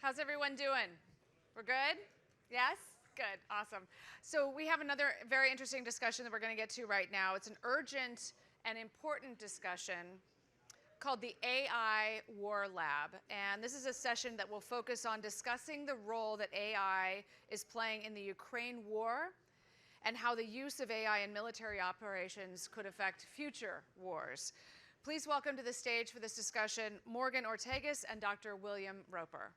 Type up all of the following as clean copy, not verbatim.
How's everyone doing? We're good? Yes? Good, awesome. So we have another very interesting discussion that we're going to get to right now. It's an urgent and important discussion called the AI War Lab. And this is a session that will focus on discussing the role that AI is playing in the Ukraine war and how the use of AI in military operations could affect future wars. Please welcome to the stage for this discussion Morgan Ortagus and Dr. William Roper.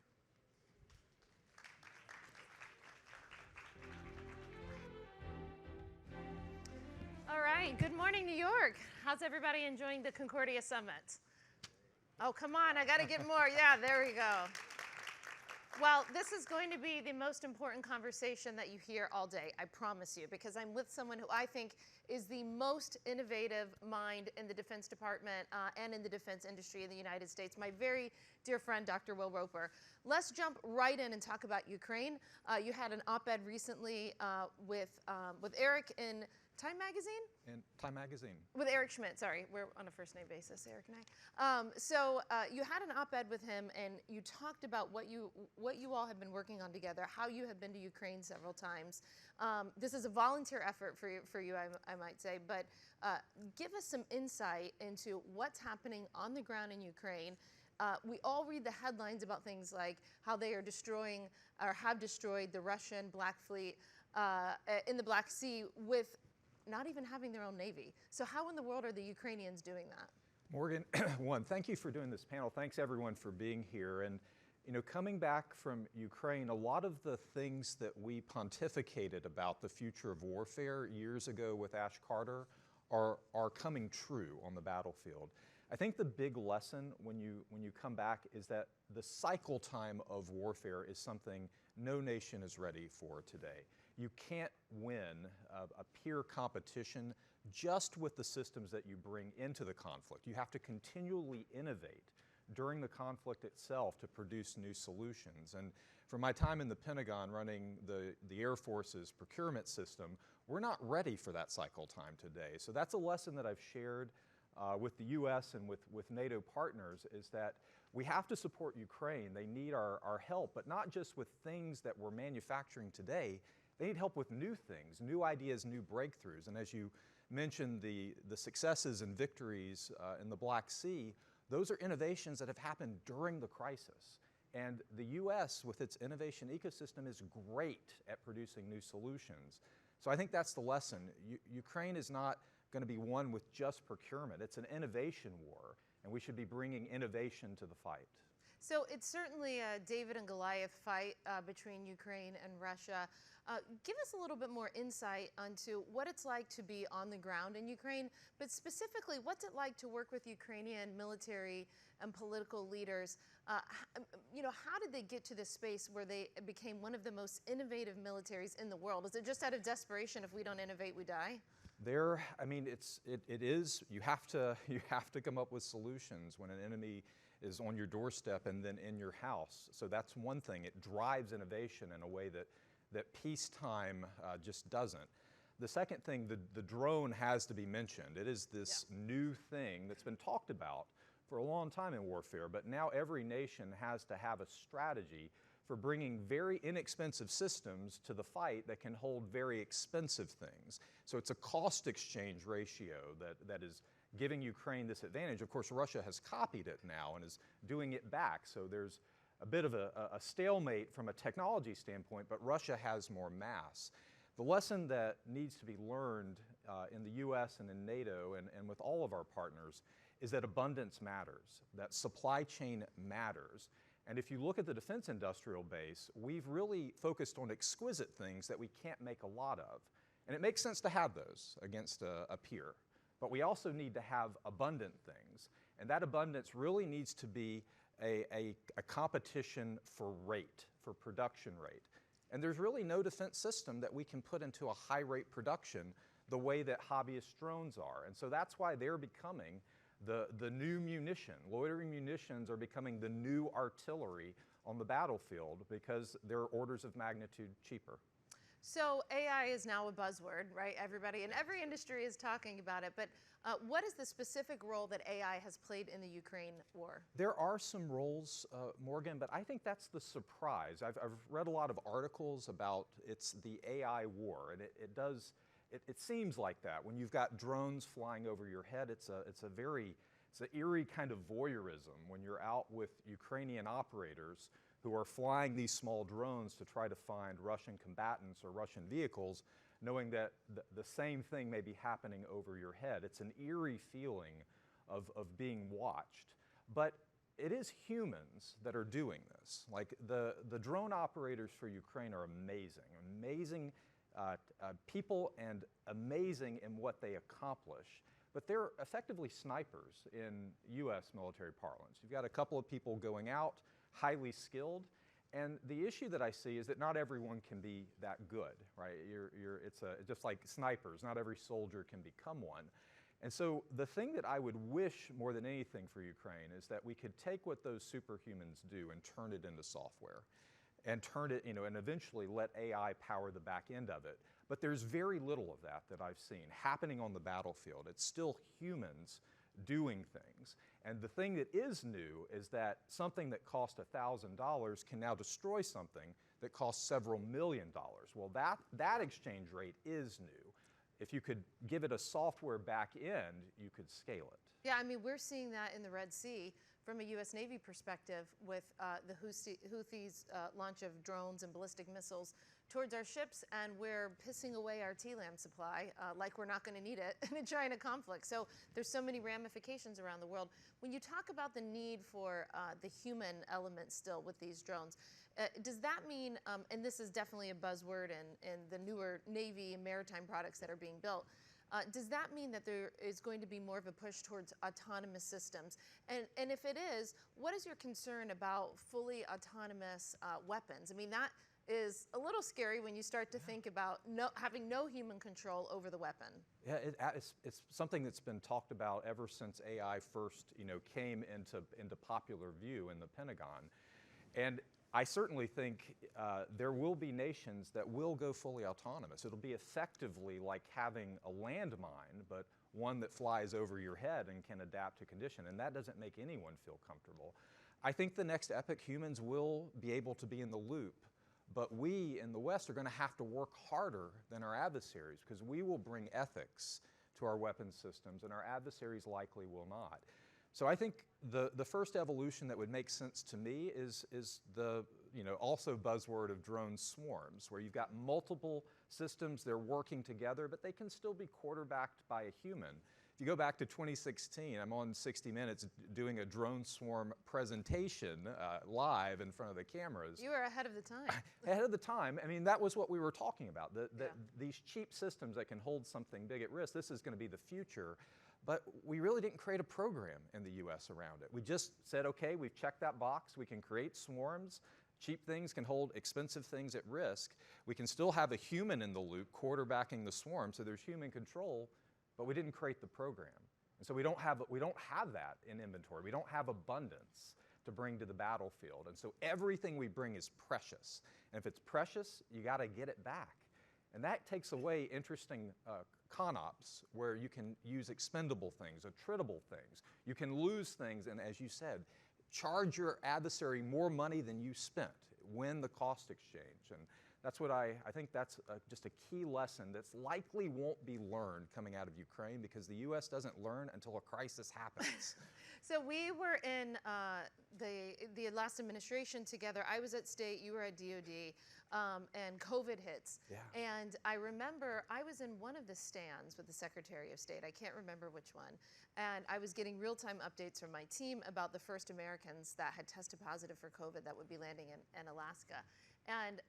All right, good morning, New York. How's everybody enjoying the Concordia Summit? Oh, come on, I gotta get more. Yeah, there we go. Well, this is going to be the most important conversation that you hear all day, I promise you, because I'm with someone who I think is the most innovative mind in the Defense Department and in the defense industry in the United States, my very dear friend, Dr. Will Roper. Let's jump right in and talk about Ukraine. You had an op-ed recently with Eric in Time Magazine? In Time Magazine. With Eric Schmidt, sorry. We're on a first name basis, Eric and I. You had an op-ed with him, and you talked about what you all have been working on together, how you have been to Ukraine several times. This is a volunteer effort for you, I might say, but give us some insight into what's happening on the ground in Ukraine. We all read the headlines about things like how they are destroying or have destroyed the Russian Black Fleet in the Black Sea with not even having their own navy. So how in the world are the Ukrainians doing that? Morgan, one, thank you for doing this panel. Thanks everyone for being here. And coming back from Ukraine, a lot of the things that we pontificated about the future of warfare years ago with Ash Carter are coming true on the battlefield. I think the big lesson when you come back is that the cycle time of warfare is something no nation is ready for today. You can't win a peer competition just with the systems that you bring into the conflict. You have to continually innovate during the conflict itself to produce new solutions. And from my time in the Pentagon running the Air Force's procurement system, we're not ready for that cycle time today. So that's a lesson that I've shared with the US and with NATO partners, is that we have to support Ukraine. They need our help, but not just with things that we're manufacturing today. They need help with new things, new ideas, new breakthroughs. And as you mentioned, the successes and victories in the Black Sea, those are innovations that have happened during the crisis. And the US, with its innovation ecosystem, is great at producing new solutions. So I think that's the lesson. Ukraine is not going to be won with just procurement. It's an innovation war, and we should be bringing innovation to the fight. So it's certainly a David and Goliath fight between Ukraine and Russia. Give us a little bit more insight onto what it's like to be on the ground in Ukraine, but specifically, what's it like to work with Ukrainian military and political leaders? How did they get to this space where they became one of the most innovative militaries in the world? Is it just out of desperation, if we don't innovate, we die? It is. You have to come up with solutions when an enemy is on your doorstep and then in your house. So that's one thing. It drives innovation in a way that peacetime just doesn't. The second thing, the drone has to be mentioned. It is this new thing that's been talked about for a long time in warfare, but now every nation has to have a strategy for bringing very inexpensive systems to the fight that can hold very expensive things. So it's a cost exchange ratio that is giving Ukraine this advantage. Of course, Russia has copied it now and is doing it back. So there's a bit of a stalemate from a technology standpoint, but Russia has more mass. The lesson that needs to be learned in the US and in NATO and with all of our partners is that abundance matters, that supply chain matters. And if you look at the defense industrial base, we've really focused on exquisite things that we can't make a lot of. And it makes sense to have those against a peer. But we also need to have abundant things. And that abundance really needs to be a competition for rate, for production rate. And there's really no defense system that we can put into a high rate production the way that hobbyist drones are. And so that's why they're becoming the new munition. Loitering munitions are becoming the new artillery on the battlefield because they're orders of magnitude cheaper. So AI is now a buzzword, right? Everybody in every industry is talking about it. But what is the specific role that AI has played in the Ukraine war? There are some roles, Morgan, but I think that's the surprise. I've read a lot of articles about it's the AI war, and it seems like that. When you've got drones flying over your head, it's an eerie kind of voyeurism when you're out with Ukrainian operators who are flying these small drones to try to find Russian combatants or Russian vehicles, knowing that the same thing may be happening over your head. It's an eerie feeling of being watched. But it is humans that are doing this. Like the drone operators for Ukraine are amazing people and amazing in what they accomplish. But they're effectively snipers in US military parlance. You've got a couple of people going out, highly skilled, and the issue that I see is that not everyone can be that good, right? It's just like snipers, not every soldier can become one. And so the thing that I would wish more than anything for Ukraine is that we could take what those superhumans do and turn it into software and turn it, and eventually let AI power the back end of it. But there's very little of that I've seen happening on the battlefield. It's still humans doing things. And the thing that is new is that something that cost $1,000 can now destroy something that costs several $1,000,000. Well, that exchange rate is new. If you could give it a software back end, you could scale it. Yeah, I mean, we're seeing that in the Red Sea from a U.S. Navy perspective with the Houthis' launch of drones and ballistic missiles towards our ships, and we're pissing away our TLAM supply like we're not going to need it in a China conflict. So there's so many ramifications around the world. When you talk about the need for the human element still with these drones, does that mean, and this is definitely a buzzword in the newer Navy and maritime products that are being built, does that mean that there is going to be more of a push towards autonomous systems? And if it is, what is your concern about fully autonomous weapons? I mean, that is a little scary when you start to think about having no human control over the weapon. Yeah, it's something that's been talked about ever since AI first, came into popular view in the Pentagon. And I certainly think there will be nations that will go fully autonomous. It'll be effectively like having a landmine, but one that flies over your head and can adapt to condition, and that doesn't make anyone feel comfortable. I think the next epoch, humans will be able to be in the loop, but we in the West are going to have to work harder than our adversaries because we will bring ethics to our weapons systems, and our adversaries likely will not. So I think the first evolution that would make sense to me is the also buzzword of drone swarms, where you've got multiple systems, they're working together, but they can still be quarterbacked by a human. If you go back to 2016, I'm on 60 Minutes doing a drone swarm presentation live in front of the cameras. You were ahead of the time. Ahead of the time. I mean, that was what we were talking about. These cheap systems that can hold something big at risk, this is going to be the future. But we really didn't create a program in the US around it. We just said, okay, we've checked that box. We can create swarms. Cheap things can hold expensive things at risk. We can still have a human in the loop quarterbacking the swarm, so there's human control, but we didn't create the program. And so we don't have that in inventory. We don't have abundance to bring to the battlefield. And so everything we bring is precious. And if it's precious, you got to get it back. And that takes away interesting con-ops where you can use expendable things, attritable things. You can lose things, and as you said, charge your adversary more money than you spent, win the cost exchange. And that's what I think that's just a key lesson that's likely won't be learned coming out of Ukraine, because the U.S. doesn't learn until a crisis happens. So we were in the last administration together. I was at State, you were at DOD, and COVID hits. Yeah. And I remember I was in one of the stands with the Secretary of State. I can't remember which one. And I was getting real-time updates from my team about the first Americans that had tested positive for COVID that would be landing in Alaska. And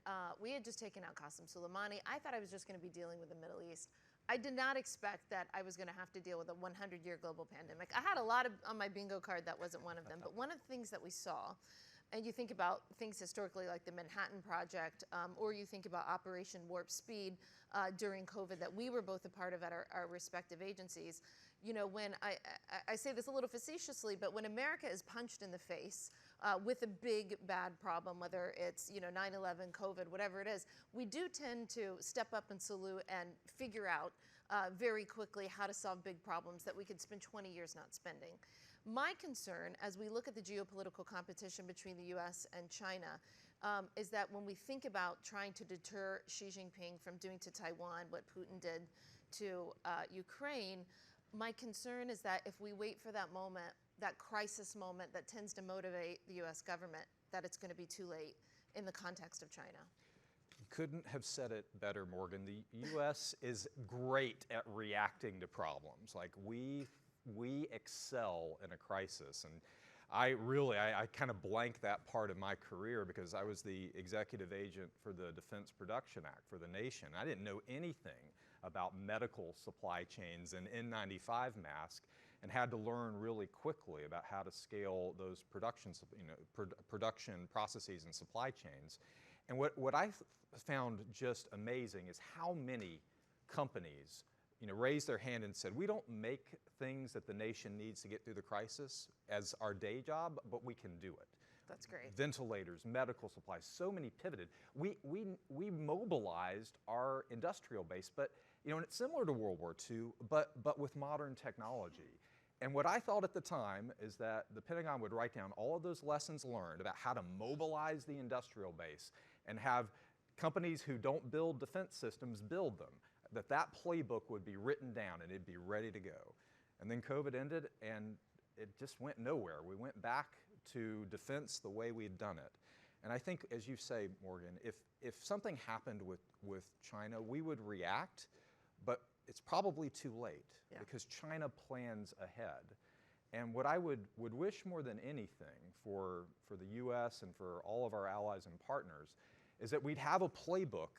we had just taken out Qasem Soleimani. I thought I was just going to be dealing with the Middle East. I did not expect that I was going to have to deal with a 100-year global pandemic. I had a lot on my bingo card that wasn't one of them. But one of the things that we saw, and you think about things historically like the Manhattan Project, or you think about Operation Warp Speed during COVID that we were both a part of at our respective agencies, you know, when I say this a little facetiously, but when America is punched in the face with a big bad problem, whether it's, you know, 9/11, COVID, whatever it is, we do tend to step up and salute and figure out very quickly how to solve big problems that we could spend 20 years not spending. My concern, as we look at the geopolitical competition between the US and China, is that when we think about trying to deter Xi Jinping from doing to Taiwan what Putin did to Ukraine, my concern is that if we wait for that moment, that crisis moment that tends to motivate the US government, that it's going to be too late in the context of China. Couldn't have said it better, Morgan. The U.S. is great at reacting to problems. Like we excel in a crisis. And I kind of blanked that part of my career because I was the executive agent for the Defense Production Act for the nation. I didn't know anything about medical supply chains and N95 masks, and had to learn really quickly about how to scale those production processes and supply chains. And what I found just amazing is how many companies, you know, raised their hand and said, we don't make things that the nation needs to get through the crisis as our day job, but we can do it. That's great. Ventilators, medical supplies, so many pivoted. We mobilized our industrial base, but you know, and it's similar to World War II, but with modern technology. And what I thought at the time is that the Pentagon would write down all of those lessons learned about how to mobilize the industrial base and have companies who don't build defense systems build them, that playbook would be written down and it'd be ready to go. And then COVID ended and it just went nowhere. We went back to defense the way we'd done it. And I think, as you say, Morgan, if something happened with China, we would react, but it's probably too late because China plans ahead. And what I would wish more than anything for the U.S. and for all of our allies and partners is that we'd have a playbook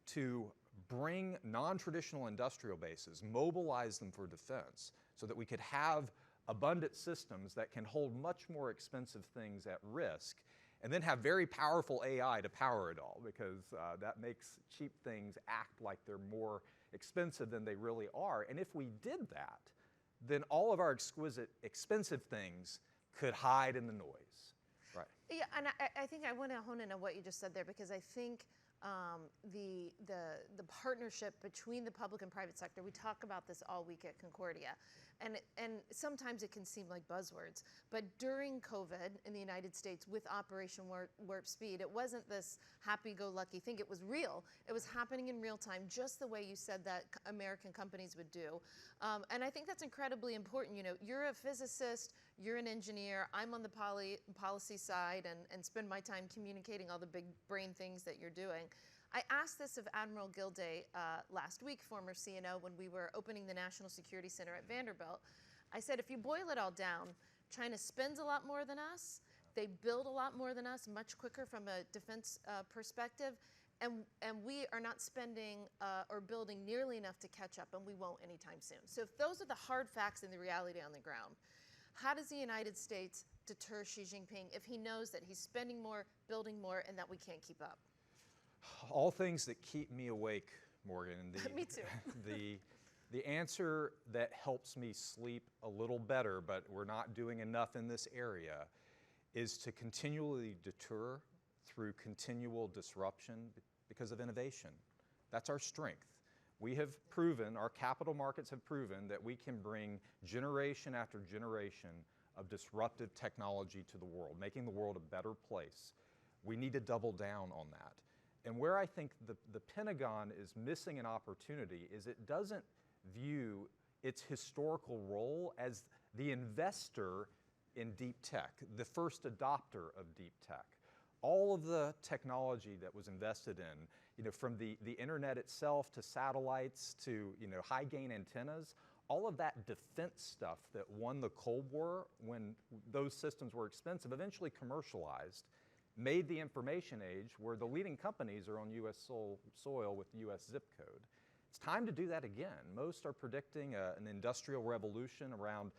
to bring non-traditional industrial bases, mobilize them for defense, so that we could have abundant systems that can hold much more expensive things at risk, and then have very powerful AI to power it all, because that makes cheap things act like they're more expensive than they really are. And if we did that, then all of our expensive things could hide in the noise. Right. Yeah, and I think I want to hone in on what you just said there, because I think the partnership between the public and private sector, we talk about this all week at Concordia, and sometimes it can seem like buzzwords, but during COVID in the United States with Operation Warp Speed, it wasn't this happy-go-lucky thing. It was real. It was happening in real time, just the way you said that American companies would do. And I think that's incredibly important. You know, you're a physicist, you're an engineer, I'm on the policy side and spend my time communicating all the big brain things that you're doing. I asked this of Admiral Gilday last week, former CNO, when we were opening the National Security Center at Vanderbilt. I said, if you boil it all down, China spends a lot more than us, they build a lot more than us, much quicker from a defense perspective, and we are not spending or building nearly enough to catch up, and we won't anytime soon. So if those are the hard facts and the reality on the ground, how does the United States deter Xi Jinping if he knows that he's spending more, building more, and that we can't keep up? All things that keep me awake, Morgan. Me too. The answer that helps me sleep a little better, but we're not doing enough in this area, is to continually deter through continual disruption because of innovation. That's our strength. We have proven, our capital markets have proven, that we can bring generation after generation of disruptive technology to the world, making the world a better place. We need to double down on that. And where I think the Pentagon is missing an opportunity is it doesn't view its historical role as the investor in deep tech, the first adopter of deep tech. All of the technology that was invested in, you know, from the internet itself to satellites to, you know, high gain antennas, all of that defense stuff that won the Cold War when those systems were expensive, eventually commercialized, made the information age where the leading companies are on U.S. soil with U.S. zip code. It's time to do that again. Most are predicting an industrial revolution around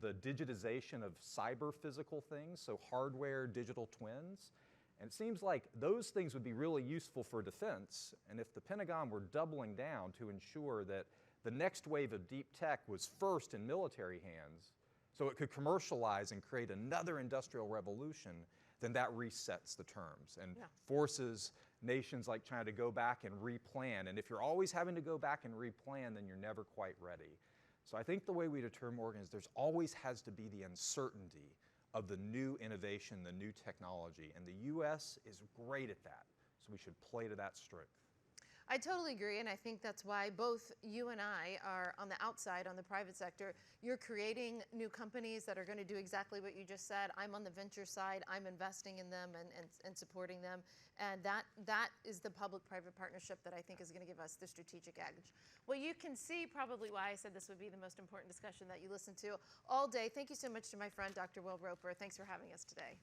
the digitization of cyber physical things, so hardware, digital twins. And it seems like those things would be really useful for defense, and if the Pentagon were doubling down to ensure that The next wave of deep tech was first in military hands, so it could commercialize and create another industrial revolution, then that resets the terms and forces nations like China to go back and replan. And if you're always having to go back and replan, then you're never quite ready. So I think the way we deter Morgan is there's always has to be the uncertainty of the new innovation, the new technology. And the US is great at that. So we should play to that strength. I totally agree, and I think that's why both you and I are on the outside, on the private sector. You're creating new companies that are going to do exactly what you just said. I'm on the venture side. I'm investing in them and supporting them, and that is the public-private partnership that I think is going to give us the strategic edge. Well, you can see probably why I said this would be the most important discussion that you listen to all day. Thank you so much to my friend, Dr. Will Roper. Thanks for having us today.